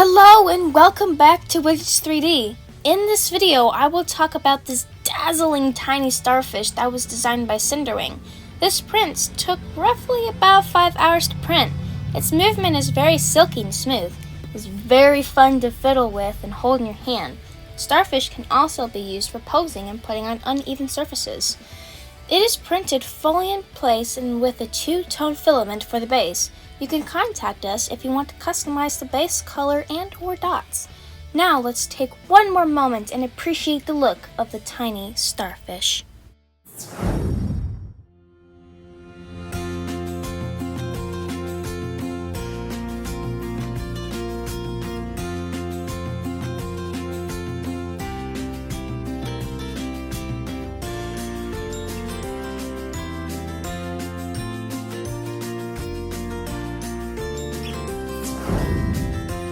Hello and welcome back to Widgets 3D. In this video, I will talk about this dazzling tiny starfish that was designed by CinderWing. This print took roughly about 5 hours to print. Its movement is very silky and smooth. It's very fun to fiddle with and hold in your hand. Starfish can also be used for posing and putting on uneven surfaces. It is printed fully in place and with a two-tone filament for the base. You can contact us if you want to customize the base color and or dots. Now let's take one more moment and appreciate the look of the tiny starfish.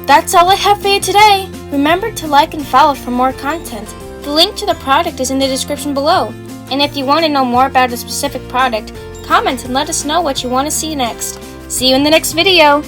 That's all I have for you today. Remember to like and follow for more content. The link to the product is in the description below. And if you want to know more about a specific product, comment and let us know what you want to see next. See you in the next video.